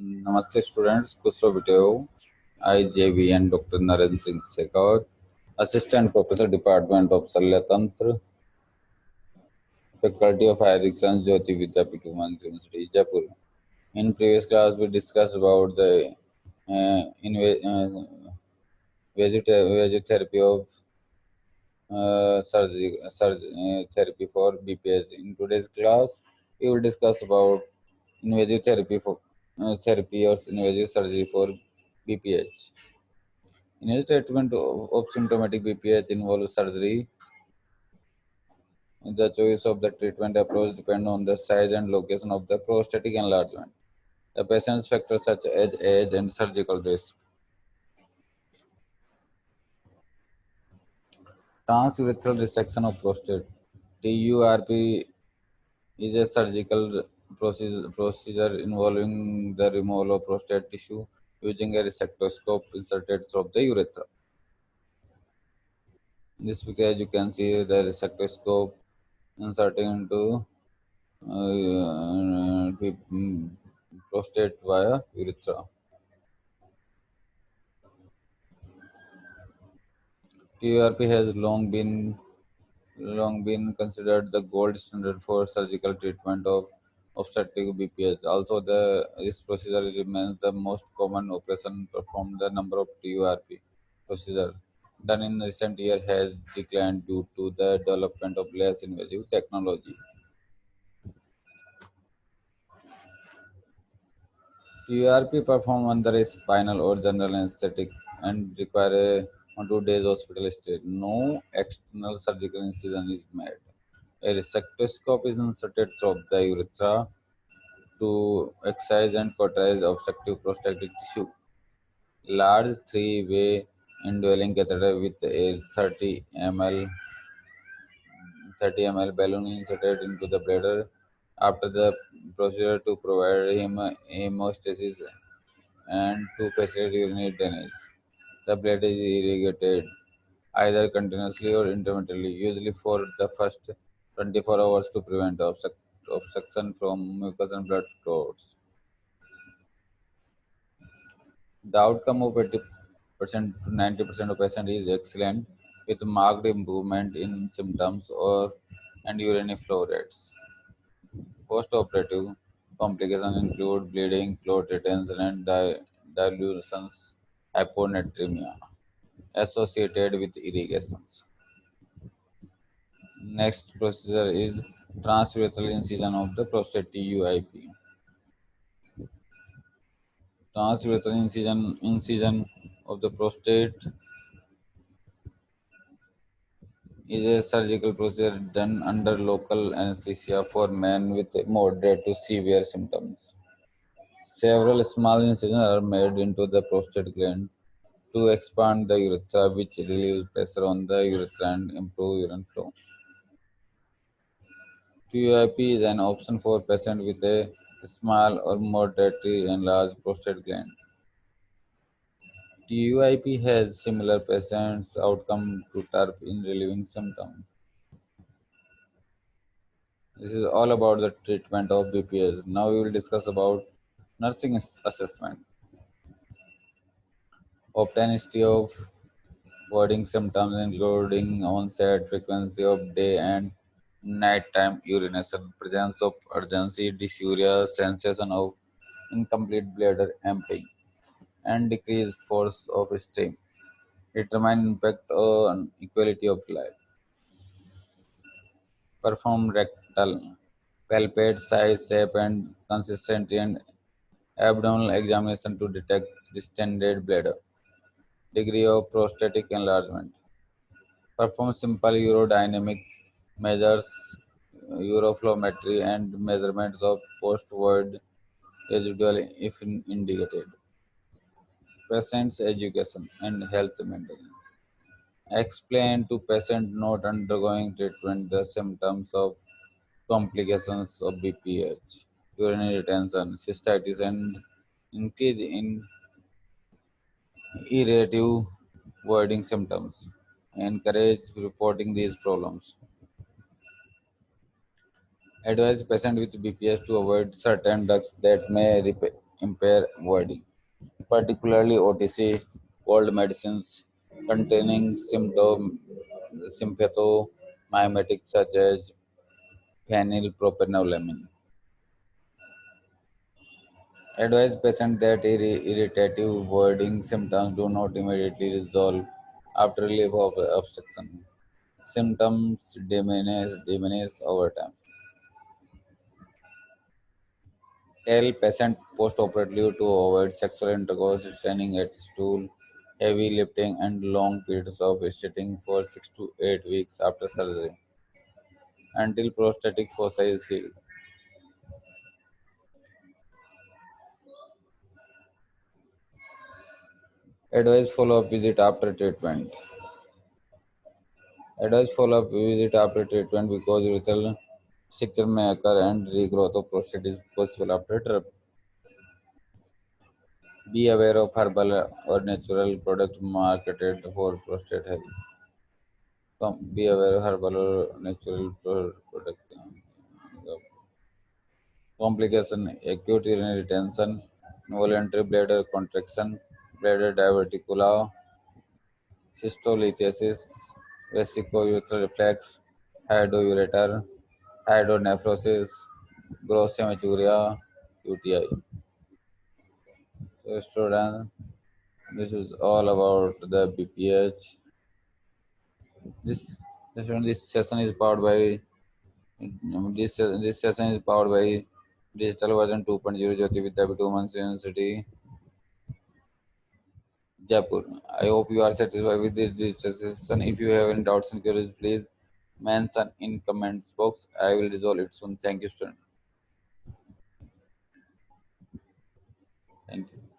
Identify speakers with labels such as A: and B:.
A: Namaste students, Kusro Video, I JV and Dr. Naren Singh Shekhawat, Assistant Professor Department of Salyatantra, Faculty of Higher Science, Jyoti Vidyapith Women's University, Jaipur. In previous class, we discussed about the invasive therapy of therapy for BPH. In today's class, we will discuss about invasive therapy for therapy or invasive surgery for BPH. Initial treatment of symptomatic BPH involves surgery. The choice of the treatment approach depends on the size and location of the prostatic enlargement, the patient's factors such as age and surgical risk. Transurethral resection of prostate (TURP) is a surgical procedure involving the removal of prostate tissue using a resectoscope inserted through the urethra. In this picture, as you can see the resectoscope inserting into prostate via urethra. TURP has long been considered the gold standard for surgical treatment of obstetric BPH. Although this procedure remains the most common operation performed, the number of TURP procedures done in recent years has declined due to the development of less invasive technology. TURP performed under a spinal or general anesthetic and require a 1 to 2 days hospital stay. No external surgical incision is made. A resectoscope is inserted through the urethra to excise and cauterize obstructive prostatic tissue. Large three-way indwelling catheter with a 30 ml balloon inserted into the bladder after the procedure to provide hemostasis and to facilitate urinary drainage. The bladder is irrigated either continuously or intermittently, usually for the first 24 hours to prevent obstruction from mucus and blood clots. The outcome of 80% to 90% of patients is excellent, with marked improvement in symptoms or and urinary flow rates. Post-operative complications include bleeding, clot retention, and dilutions, hyponatremia associated with irrigations. Next procedure is transurethral incision of the prostate (TUIP). Transurethral incision of the prostate is a surgical procedure done under local anesthesia for men with moderate to severe symptoms. Several small incisions are made into the prostate gland to expand the urethra, which relieves pressure on the urethra and improve urine flow. TUIP is an option for patients with a small or moderately enlarged prostate gland. TUIP has similar patient's outcome to TURP in relieving symptoms. This is all about the treatment of BPS. Now we will discuss about nursing assessment. Obtain history of warding symptoms including onset, frequency of day and nighttime urination, presence of urgency, dysuria, sensation of incomplete bladder emptying, and decreased force of stream. Determine impact on quality of life. Perform rectal, palpate size, shape, and consistency, and abdominal examination to detect distended bladder. Degree of prostatic enlargement. Perform simple urodynamic measures, uroflowmetry, and measurements of post-void residual if indicated. Patient's education and health maintenance. Explain to patient not undergoing treatment the symptoms of complications of BPH, urinary retention, cystitis, and increase in irritative voiding symptoms. Encourage reporting these problems. Advise patient with BPH to avoid certain drugs that may impair voiding, particularly OTC, cold medicines containing sympathomimetics such as phenylpropanolamine. Advise patients that irritative voiding symptoms do not immediately resolve after relief of obstruction. Symptoms diminish over time. Tell patient post-operatively to avoid sexual intercourse, standing at stool, heavy lifting, and long periods of sitting for 6 to 8 weeks after surgery until prostatic fossa is healed. Advise follow-up visit after treatment. Advise follow-up visit after treatment because urethral stricture may occur and regrowth of prostate is possible after therapy. Be aware of herbal or natural products marketed for prostate health. Be aware of herbal or natural product. Complication: acute urinary retention, involuntary bladder contraction, bladder diverticula, cystolysis, vesicourethral reflex, hydroureter, hydronephrosis, gross hematuria, UTI. So, students, this is all about the BPH. This this session is powered by this session is powered by digital version 2.0 Jyoti Vidyapeeth Women's University, Jaipur. I hope you are satisfied with this digital session. If you have any doubts and queries, please mention in comments box. I will resolve it soon. Thank you, student. Thank you.